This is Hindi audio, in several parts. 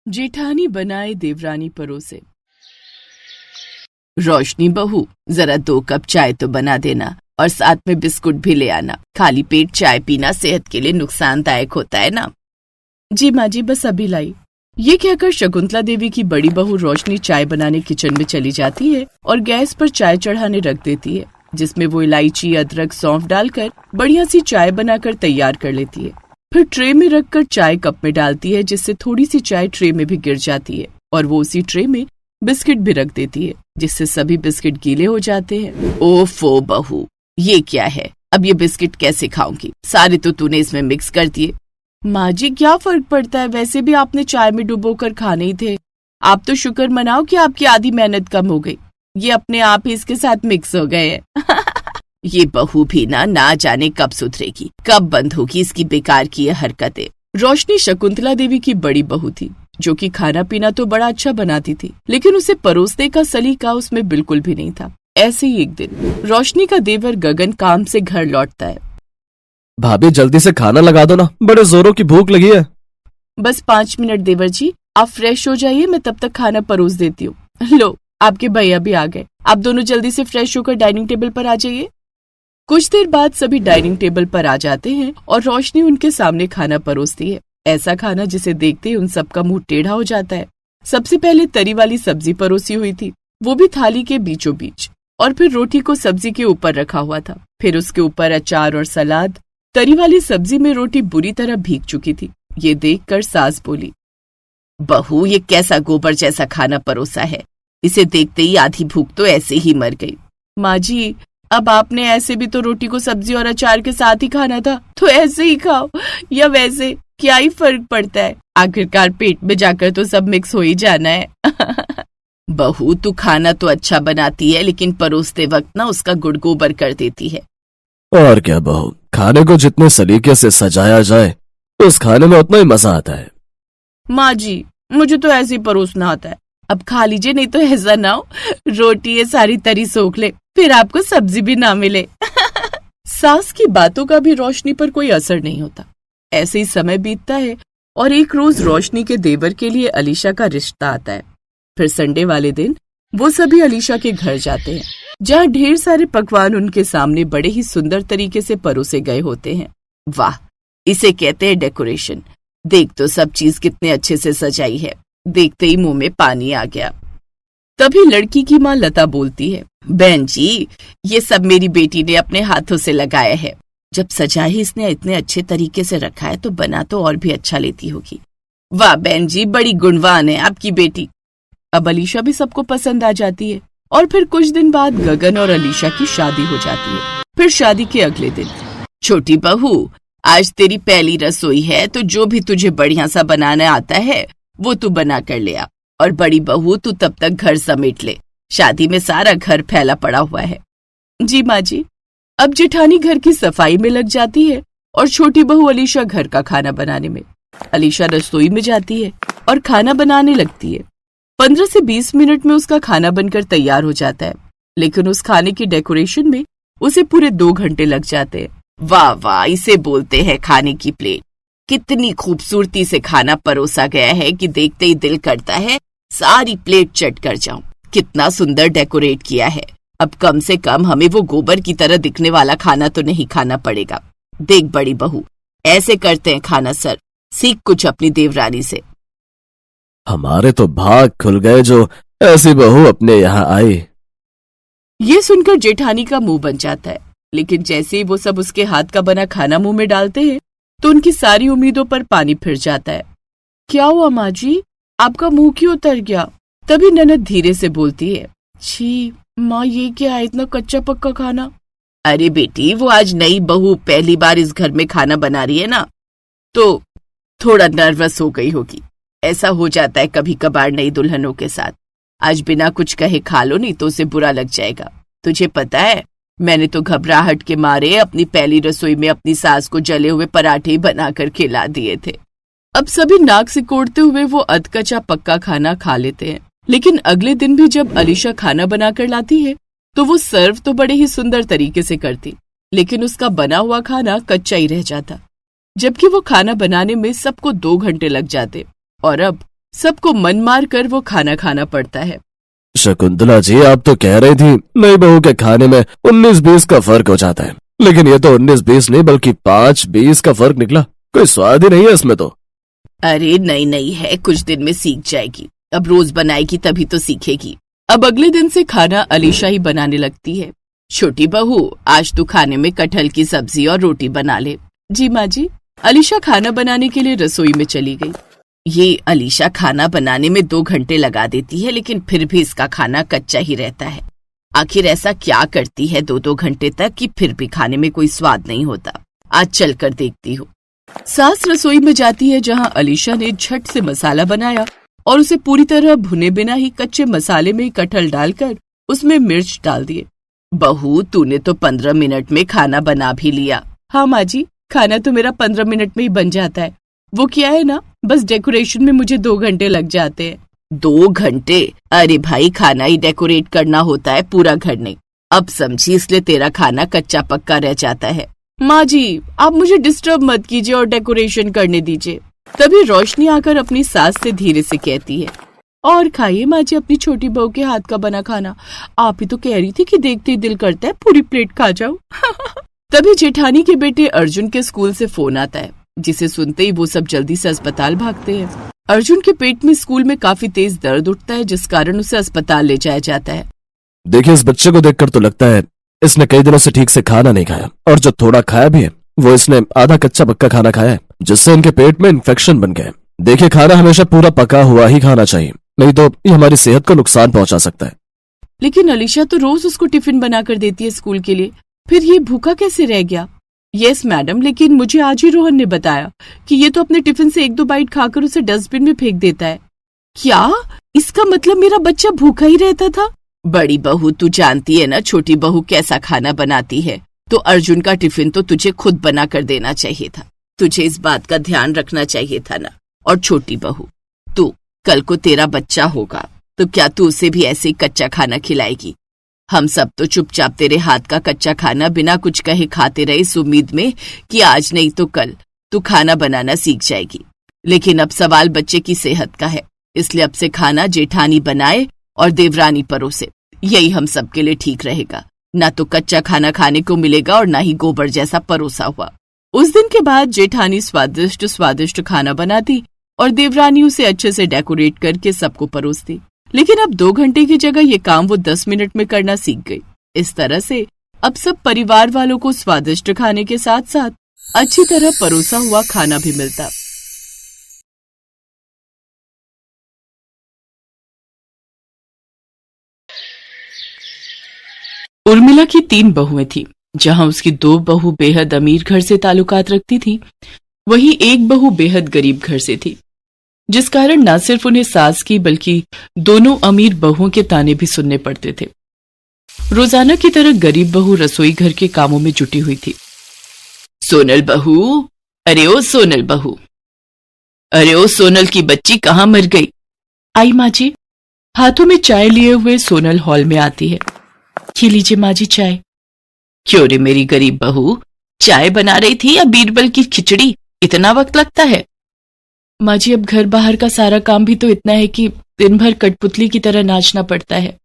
जेठानी बनाए देवरानी परोसे। रोशनी बहू, जरा 2 कप चाय तो बना देना और साथ में बिस्कुट भी ले आना। खाली पेट चाय पीना सेहत के लिए नुकसानदायक होता है ना। जी माँ जी, बस अभी लाई। ये कहकर शकुंतला देवी की बड़ी बहू रोशनी चाय बनाने किचन में चली जाती है और गैस पर चाय चढ़ाने रख देती है, जिसमें वो इलायची, अदरक, सौंफ डालकर बढ़िया सी चाय बनाकर तैयार कर लेती है। फिर ट्रे में रखकर चाय कप में डालती है, जिससे थोड़ी सी चाय ट्रे में भी गिर जाती है और वो उसी ट्रे में बिस्किट भी रख देती है, जिससे सभी बिस्किट गीले हो जाते हैं। ओफो बहू, ये क्या है? अब ये बिस्किट कैसे खाऊंगी? सारे तो तूने इसमें मिक्स कर दिए। माँ जी, क्या फर्क पड़ता है, वैसे भी आपने चाय में डुबोकर खाने ही थे। आप तो शुक्र मनाओ कि आपकी आधी मेहनत कम हो गई। ये अपने आप ही इसके साथ मिक्स हो गए हैं। ये बहू भी ना जाने कब सुधरेगी, कब बंद होगी इसकी बेकार की ये हरकतें। रोशनी शकुंतला देवी की बड़ी बहू थी, जो कि खाना पीना तो बड़ा अच्छा बनाती थी, लेकिन उसे परोसने का सलीका उसमें बिल्कुल भी नहीं था। ऐसे ही एक दिन रोशनी का देवर गगन काम से घर लौटता है। भाभी, जल्दी से खाना लगा दो ना, बड़े जोरों की भूख लगी है। बस 5 मिनट देवर जी, आप फ्रेश हो जाइए, मैं तब तक खाना परोस देती हूँ। लो, आपके भैया भी आ गए। आप दोनों जल्दी से फ्रेश होकर डाइनिंग टेबल पर आ जाइए। कुछ देर बाद सभी डाइनिंग टेबल पर आ जाते हैं और रोशनी उनके सामने खाना परोसती है। ऐसा खाना जिसे देखते ही उन सबका मुंह टेढ़ा हो जाता है। सबसे पहले तरी वाली सब्जी परोसी हुई थी, वो भी थाली के बीचों बीच, और फिर रोटी को सब्जी के ऊपर रखा हुआ था। फिर उसके ऊपर अचार और सलाद। तरी वाली सब्जी में रोटी बुरी तरह भीग चुकी थी। ये देखकर सास बोली, बहू, ये कैसा गोबर जैसा खाना परोसा है? इसे देखते ही आधी भूख तो ऐसे ही मर गई। माँ जी, अब आपने ऐसे भी तो रोटी को सब्जी और अचार के साथ ही खाना था, तो ऐसे ही खाओ या वैसे, क्या ही फर्क पड़ता है? आखिरकार पेट में जाकर तो सब मिक्स हो ही जाना है। बहू, तू खाना तो अच्छा बनाती है, लेकिन परोसते वक्त ना उसका गुड़ गोबर कर देती है। और क्या बहू, खाने को जितने सलीके से सजाया जाए उस खाने में उतना ही मजा आता है। माँ जी, मुझे तो ऐसे ही परोसना आता है। अब खा लीजिए, नहीं तो ऐसा ना हो रोटी ये सारी तरी सोख ले, फिर आपको सब्जी भी ना मिले। सास की बातों का भी रोशनी पर कोई असर नहीं होता। ऐसे ही समय बीतता है और एक रोज रोशनी के देवर के लिए अलीशा का रिश्ता आता है। फिर संडे वाले दिन वो सभी अलीशा के घर जाते हैं, जहाँ ढेर सारे पकवान उनके सामने बड़े ही सुंदर तरीके से परोसे गए होते हैं। वाह, इसे कहते हैं डेकोरेशन। देख तो सब चीज कितने अच्छे से सजाई है। देखते ही मुंह में पानी आ गया। तभी लड़की की माँ लता बोलती है, बहन जी, ये सब मेरी बेटी ने अपने हाथों से लगाया है। जब सजा ही इसने इतने अच्छे तरीके से रखा है तो बना तो और भी अच्छा लेती होगी। वाह बहन जी, बड़ी गुणवान है आपकी बेटी। अब अलीशा भी सबको पसंद आ जाती है और फिर कुछ दिन बाद गगन और अलीशा की शादी हो जाती है। फिर शादी के अगले दिन, छोटी बहू, आज तेरी पहली रसोई है, तो जो भी तुझे बढ़िया सा बनाना आता है वो तू बना कर ले आ। और बड़ी बहू, तू तब तक घर समेट ले, शादी में सारा घर फैला पड़ा हुआ है। जी माँ जी। अब जेठानी घर की सफाई में लग जाती है और छोटी बहू अलीशा घर का खाना बनाने में। अलीशा रसोई में जाती है और खाना बनाने लगती है। 15 से 20 मिनट में उसका खाना बनकर तैयार हो जाता है, लेकिन उस खाने की डेकोरेशन में उसे पूरे 2 घंटे लग जाते हैं। वाह वाह, इसे बोलते हैं खाने की प्लेट। कितनी खूबसूरती से खाना परोसा गया है कि देखते ही दिल करता है सारी प्लेट चट कर जाऊं। कितना सुंदर डेकोरेट किया है। अब कम से कम हमें वो गोबर की तरह दिखने वाला खाना तो नहीं खाना पड़ेगा। देख बड़ी बहू, ऐसे करते हैं खाना सर, सीख कुछ अपनी देवरानी से। हमारे तो भाग खुल गए जो ऐसी बहू अपने यहाँ आई। ये सुनकर जेठानी का मुंह बन जाता है, लेकिन जैसे ही वो सब उसके हाथ का बना खाना मुंह में डालते हैं तो उनकी सारी उम्मीदों पर पानी फिर जाता है। क्या हुआ माँ जी, आपका मुंह क्यों उतर गया? तभी ननद धीरे से बोलती है, छी माँ, ये क्या है, इतना कच्चा पक्का खाना? अरे बेटी, वो आज नई बहू पहली बार इस घर में खाना बना रही है ना, तो थोड़ा नर्वस हो गई होगी। ऐसा हो जाता है कभी कभार नई दुल्हनों के साथ। आज बिना कुछ कहे खा लो, नहीं तो उसे बुरा लग जाएगा। तुझे पता है, मैंने तो घबराहट के मारे अपनी पहली रसोई में अपनी सास को जले हुए पराठे बनाकर खिला दिए थे। अब सभी नाक सिकोड़ते हुए वो अधकच्चा पक्का खाना खा लेते हैं, लेकिन अगले दिन भी जब अलीशा खाना बनाकर लाती है तो वो सर्व तो बड़े ही सुंदर तरीके से करती, लेकिन उसका बना हुआ खाना कच्चा ही रह जाता, जबकि वो खाना बनाने में सबको 2 घंटे लग जाते। और अब सबको मन मार कर वो खाना खाना पड़ता है। शकुंतला जी, आप तो कह रही थी नई बहू के खाने में 19-20 का फर्क हो जाता है, लेकिन ये तो 19-20 नहीं बल्कि 5-20 का फर्क निकला। कोई स्वाद ही नहीं है इसमें तो। अरे नहीं है, कुछ दिन में सीख जाएगी। अब रोज बनाएगी तभी तो सीखेगी। अब अगले दिन से खाना अलीशा ही बनाने लगती है। छोटी बहू, आज तू खाने में कटहल की सब्जी और रोटी बना ले। जी माँ जी। अलीशा खाना बनाने के लिए रसोई में चली गई। ये अलीशा खाना बनाने में 2 घंटे लगा देती है, लेकिन फिर भी इसका खाना कच्चा ही रहता है। आखिर ऐसा क्या करती है 2-2 घंटे तक कि फिर भी खाने में कोई स्वाद नहीं होता। आज चल कर देखती हूँ। सास रसोई में जाती है जहाँ अलीशा ने झट से मसाला बनाया और उसे पूरी तरह भुने बिना ही कच्चे मसाले में कटहल डालकर उसमें मिर्च डाल दिए। बहू, तूने तो 15 मिनट में खाना बना भी लिया। हाँ माँ जी, खाना तो मेरा 15 मिनट में ही बन जाता है। वो क्या है ना, बस डेकोरेशन में मुझे 2 घंटे लग जाते हैं। 2 घंटे? अरे भाई, खाना ही डेकोरेट करना होता है, पूरा घर नहीं। अब समझी, इसलिए तेरा खाना कच्चा पक्का रह जाता है। माँ जी, आप मुझे डिस्टर्ब मत कीजिए और डेकोरेशन करने दीजिए। तभी रोशनी आकर अपनी सास से धीरे से कहती है, और खाइए माँ जी अपनी छोटी बहू के हाथ का बना खाना। आप ही तो कह रही थी कि देखते ही दिल करता है पूरी प्लेट खा जाओ। तभी जेठानी के बेटे अर्जुन के स्कूल से फोन आता है, जिसे सुनते ही वो सब जल्दी से अस्पताल भागते हैं। अर्जुन के पेट में स्कूल में काफी तेज दर्द उठता है, जिस कारण उसे अस्पताल ले जाया जाता है। देखिए, इस बच्चे को देखकर तो लगता है इसने कई दिनों से ठीक से खाना नहीं खाया, और जो थोड़ा खाया भी है वो इसने आधा कच्चा पक्का खाना खाया है, जिससे इनके पेट में इन्फेक्शन बन गए। देखिए, खाना हमेशा पूरा पका हुआ ही खाना चाहिए, नहीं तो ये हमारी सेहत को नुकसान पहुंचा सकता है। लेकिन अलीशा तो रोज उसको टिफिन बना कर देती है स्कूल के लिए, फिर ये भूखा कैसे रह गया? यस मैडम, लेकिन मुझे आज ही रोहन ने बताया कि ये तो अपने टिफिन से 1-2 बाइट खाकर उसे डस्टबिन में फेंक देता है। क्या? इसका मतलब मेरा बच्चा भूखा ही रहता था? बड़ी बहू, तू जानती है ना छोटी बहू कैसा खाना बनाती है, तो अर्जुन का टिफिन तो तुझे खुद बना कर देना चाहिए था। तुझे इस बात का ध्यान रखना चाहिए था ना। और छोटी बहू, तू कल को तेरा बच्चा होगा तो क्या तू उसे भी ऐसे ही कच्चा खाना खिलाएगी? हम सब तो चुपचाप तेरे हाथ का कच्चा खाना बिना कुछ कहे खाते रहे, इस उम्मीद में कि आज नहीं तो कल तू खाना बनाना सीख जाएगी। लेकिन अब सवाल बच्चे की सेहत का है, इसलिए अब से खाना जेठानी बनाए और देवरानी परोसे। यही हम सबके लिए ठीक रहेगा। ना तो कच्चा खाना खाने को मिलेगा और ना ही गोबर जैसा परोसा हुआ। उस दिन के बाद जेठानी स्वादिष्ट स्वादिष्ट खाना बनाती और देवरानी उसे अच्छे से डेकोरेट करके सबको परोसती। लेकिन अब 2 घंटे की जगह ये काम वो 10 मिनट में करना सीख गई। इस तरह से अब सब परिवार वालों को स्वादिष्ट खाने के साथ साथ अच्छी तरह परोसा हुआ खाना भी मिलता। उर्मिला की 3 बहुएं थी। जहां उसकी 2 बहू बेहद अमीर घर से ताल्लुकात रखती थी, वहीं एक बहू बेहद गरीब घर से थी, जिस कारण न सिर्फ उन्हें सास की बल्कि दोनों अमीर बहुओं के ताने भी सुनने पड़ते थे। रोजाना की तरह गरीब बहू रसोई घर के कामों में जुटी हुई थी। सोनल बहू, अरे ओ सोनल बहू, अरे ओ सोनल की बच्ची कहाँ मर गई? आई माँ जी। हाथों में चाय लिए हुए सोनल हॉल में आती है। ये लीजिए माँ जी चाय। क्यों रे मेरी गरीब बहू, चाय बना रही थी या बीरबल की खिचड़ी? इतना वक्त लगता है? माँ जी, अब घर बाहर का सारा काम भी तो इतना है कि दिन भर कठपुतली की तरह नाचना पड़ता है।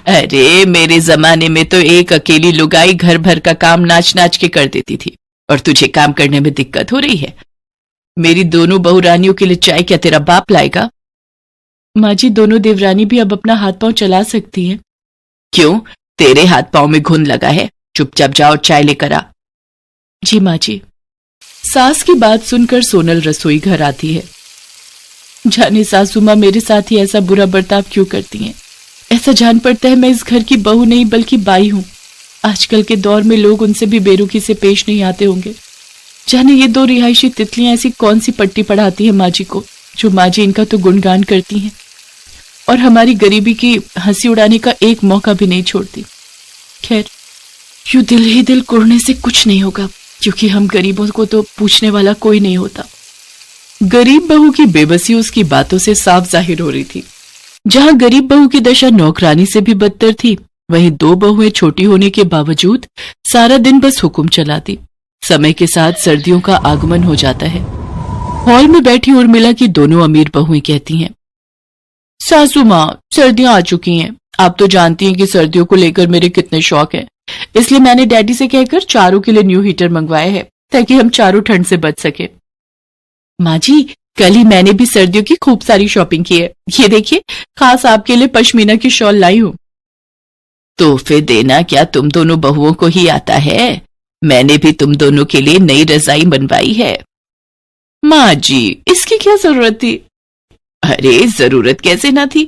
अरे मेरे जमाने में तो एक अकेली लुगाई घर भर का काम नाच नाच के कर देती थी, और तुझे काम करने में दिक्कत हो रही है। मेरी दोनों बहू रानियों के लिए चाय क्या तेरा बाप लाएगा? माँ जी, दोनों देवरानी भी अब अपना हाथ पांव चला सकती हैं। क्यों, तेरे हाथ पांव में घुन लगा है? चुपचाप जाओ चाय लेकर आ। जी माँ जी। सास की बात सुनकर सोनल रसोई घर आती है। जाने सासू माँ मेरे साथ ही ऐसा बुरा बर्ताव क्यों करती हैं? ऐसा जान पड़ता है मैं इस घर की बहू नहीं बल्कि बाई हूँ। आजकल के दौर में लोग उनसे भी बेरुखी से पेश नहीं आते होंगे। जाने ये 2 रिहायशी तितलियां ऐसी कौन सी पट्टी पढ़ाती है माँ जी को, जो माँ जी इनका तो गुणगान करती हैं और हमारी गरीबी की हंसी उड़ाने का एक मौका भी नहीं छोड़ती। खैर, यूं दिल ही दिल कुड़ने से कुछ नहीं होगा, क्योंकि हम गरीबों को तो पूछने वाला कोई नहीं होता। गरीब बहू की बेबसी उसकी बातों से साफ जाहिर हो रही थी। जहां गरीब बहू की दशा नौकरानी से भी बदतर थी, वहीं 2 बहुएं छोटी होने के बावजूद सारा दिन बस हुक्म चलाती। समय के साथ सर्दियों का आगमन हो जाता है। हॉल में बैठी उर्मिला की दोनों अमीर बहुएं कहती हैं, सासू माँ, सर्दियां आ चुकी हैं। आप तो जानती हैं कि सर्दियों को लेकर मेरे कितने शौक हैं, इसलिए मैंने डैडी से कहकर चारों के लिए न्यू हीटर मंगवाया है ताकि हम चारों ठंड से बच सके। माँ जी, कल ही मैंने भी सर्दियों की खूब सारी शॉपिंग की है। ये देखिए, खास आपके लिए पश्मीना की शॉल लाई हूं। तोहफे देना क्या तुम दोनों बहुओं को ही आता है? मैंने भी तुम दोनों के लिए नई रजाई बनवाई है। माँ जी, इसकी क्या जरूरत थी? अरे जरूरत कैसे ना थी,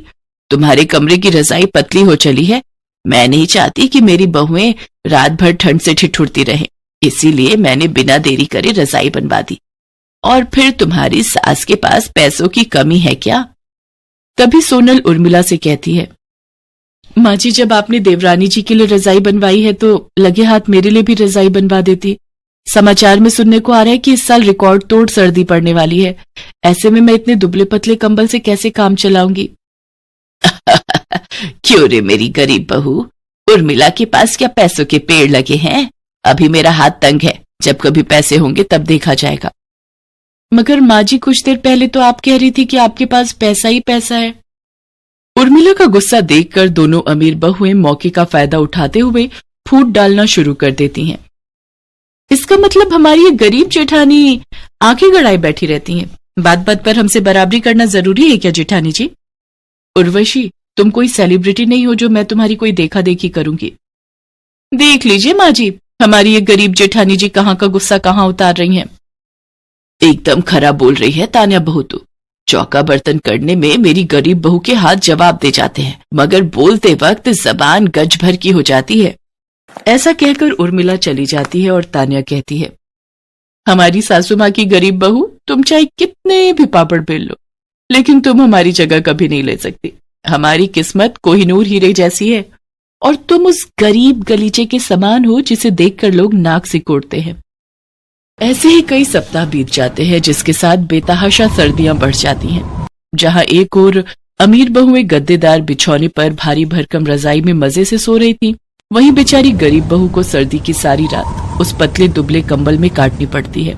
तुम्हारे कमरे की रजाई पतली हो चली है। मैं नहीं चाहती कि मेरी बहुएं रात भर ठंड से ठिठुरती रहें, इसीलिए मैंने बिना देरी करे रजाई बनवा दी। और फिर तुम्हारी सास के पास पैसों की कमी है क्या? तभी सोनल उर्मिला से कहती है, माँ जी, जब आपने देवरानी जी के लिए रजाई बनवाई है तो लगे हाथ मेरे लिए भी रजाई बनवा देती। समाचार में सुनने को आ रहा है कि इस साल रिकॉर्ड तोड़ सर्दी पड़ने वाली है। ऐसे में मैं इतने दुबले पतले कंबल से कैसे काम चलाऊंगी? क्यों रे मेरी गरीब बहू, उर्मिला के पास क्या पैसों के पेड़ लगे हैं? अभी मेरा हाथ तंग है, जब कभी पैसे होंगे तब देखा जाएगा। मगर माँ जी, कुछ देर पहले तो आप कह रही थी कि आपके पास पैसा ही पैसा है। उर्मिला का गुस्सा देखकर दोनों अमीर बहुएं मौके का फायदा उठाते हुए फूट डालना शुरू कर देती हैं। इसका मतलब हमारी ये गरीब जेठानी आंखें गड़ाए बैठी रहती हैं। बात बात पर हमसे बराबरी करना जरूरी है क्या जेठानी जी? उर्वशी, तुम कोई सेलिब्रिटी नहीं हो जो मैं तुम्हारी कोई देखा देखी करूंगी। देख लीजिए माँ जी, हमारी ये गरीब जेठानी जी कहाँ का गुस्सा कहाँ उतार रही हैं। एकदम खरा बोल रही है तान्या बहू, तू चौका बर्तन करने में मेरी गरीब बहू के हाथ जवाब दे जाते हैं, मगर बोलते वक्त जबान गज भर की हो जाती है। ऐसा कहकर उर्मिला चली जाती है और तान्या कहती है, हमारी सासू माँ की गरीब बहू, तुम चाहे कितने भी पापड़ बेल लो, लेकिन तुम हमारी जगह कभी नहीं ले सकती। हमारी किस्मत कोहिनूर हीरे जैसी है और तुम उस गरीब गलीचे के समान हो जिसे देखकर लोग नाक सिकोड़ते हैं। ऐसे ही कई सप्ताह बीत जाते हैं, जिसके साथ बेतहाशा सर्दियां बढ़ जाती हैं। जहां एक ओर अमीर बहुएं गद्देदार बिछौने पर भारी भरकम रजाई में मजे से सो रही थी, वहीं बेचारी गरीब बहू को सर्दी की सारी रात उस पतले दुबले कंबल में काटनी पड़ती है।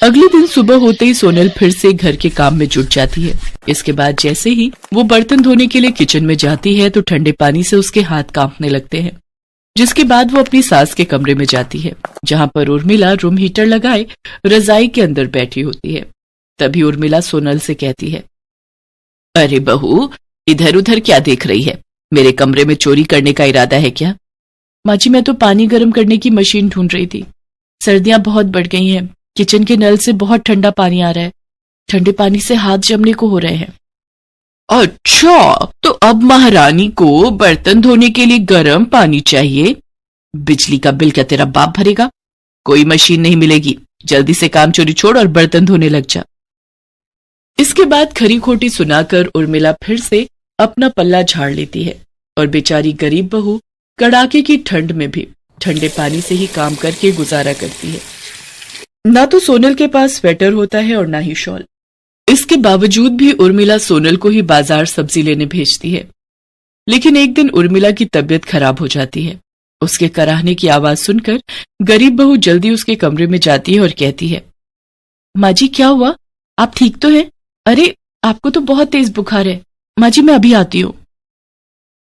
अगले दिन सुबह होते ही सोनल फिर से घर के काम में जुट जाती है। इसके बाद जैसे ही वो बर्तन धोने के लिए किचन में जाती है तो ठंडे पानी से उसके हाथ कांपने लगते हैं। जिसके बाद वो अपनी सास के कमरे में जाती है, जहां पर उर्मिला रूम हीटर लगाए रजाई के अंदर बैठी होती है। तभी उर्मिला सोनल से कहती है, अरे बहू, इधर उधर क्या देख रही है? मेरे कमरे में चोरी करने का इरादा है क्या? माँ जी, मैं तो पानी गर्म करने की मशीन ढूंढ रही थी। सर्दियां बहुत बढ़ गई हैं, किचन के नल से बहुत ठंडा पानी आ रहा है, ठंडे पानी से हाथ जमने को हो रहे हैं। अच्छा, तो अब महारानी को बर्तन धोने के लिए गर्म पानी चाहिए? बिजली का बिल क्या तेरा बाप भरेगा? कोई मशीन नहीं मिलेगी, जल्दी से काम चोरी छोड़ और बर्तन धोने लग जा। इसके बाद खरी खोटी सुनाकर उर्मिला फिर से अपना पल्ला झाड़ लेती है और बेचारी गरीब बहू कड़ाके की ठंड में भी ठंडे पानी से ही काम करके गुजारा करती है। ना तो सोनल के पास स्वेटर होता है और ना ही शॉल। इसके बावजूद भी उर्मिला सोनल को ही बाजार सब्जी लेने भेजती है। लेकिन एक दिन उर्मिला की तबीयत खराब हो जाती है। उसके कराहने की आवाज सुनकर गरीब बहू जल्दी उसके कमरे में जाती है और कहती है, माँ जी, क्या हुआ? आप ठीक तो हैं? अरे, आपको तो बहुत तेज बुखार है। माँ जी, मैं अभी आती हूँ।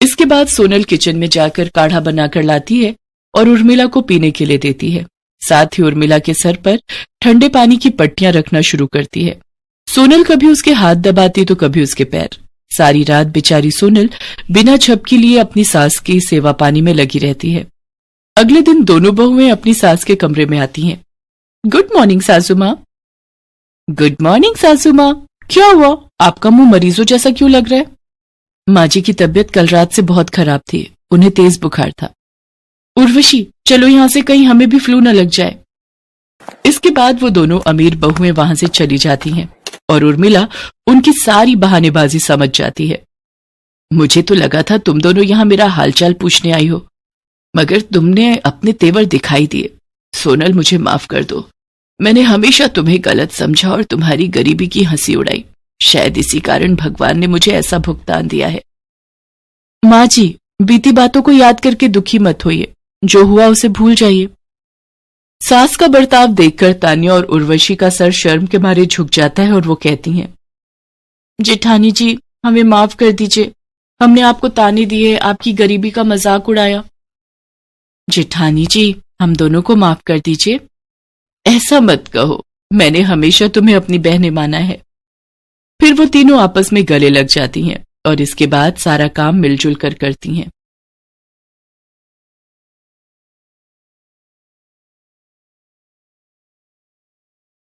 इसके बाद सोनल किचन में जाकर काढ़ा बनाकर लाती है और उर्मिला को पीने के लिए देती है। साथ ही उर्मिला के सर पर ठंडे पानी की पट्टियां रखना शुरू करती है। सोनल कभी उसके हाथ दबाती तो कभी उसके पैर। सारी रात बेचारी सोनल बिना झपकी लिए अपनी सास की सेवा पानी में लगी रहती है। अगले दिन दोनों बहुएं अपनी सास के कमरे में आती हैं। गुड मॉर्निंग सासू माँ। गुड मॉर्निंग सासू माँ, क्या हुआ? आपका मुंह मरीजों जैसा क्यों लग रहा है? माँ जी की तबीयत कल रात से बहुत खराब थी, उन्हें तेज बुखार था। उर्वशी, चलो यहाँ से, कहीं हमें भी फ्लू न लग जाए। इसके बाद वो दोनों अमीर बहुएं वहां से चली जाती हैं और उर्मिला उनकी सारी बहानेबाजी समझ जाती है। मुझे तो लगा था तुम दोनों यहाँ मेरा हालचाल पूछने आई हो, मगर तुमने अपने तेवर दिखाई दिए। सोनल, मुझे माफ कर दो। मैंने हमेशा तुम्हें गलत समझा और तुम्हारी गरीबी की हंसी उड़ाई। शायद इसी कारण भगवान ने मुझे ऐसा भुगतान दिया है। माँ जी, बीती बातों को याद करके दुखी मत होइए, जो हुआ उसे भूल जाइए। सास का बर्ताव देखकर तान्या और उर्वशी का सर शर्म के मारे झुक जाता है और वो कहती हैं, जेठानी जी हमें माफ कर दीजिए, हमने आपको ताने दिए, आपकी गरीबी का मजाक उड़ाया। जेठानी जी हम दोनों को माफ कर दीजिए। ऐसा मत कहो, मैंने हमेशा तुम्हें अपनी बहनें माना है। फिर वो तीनों आपस में गले लग जाती हैं और इसके बाद सारा काम मिलजुल कर करती हैं।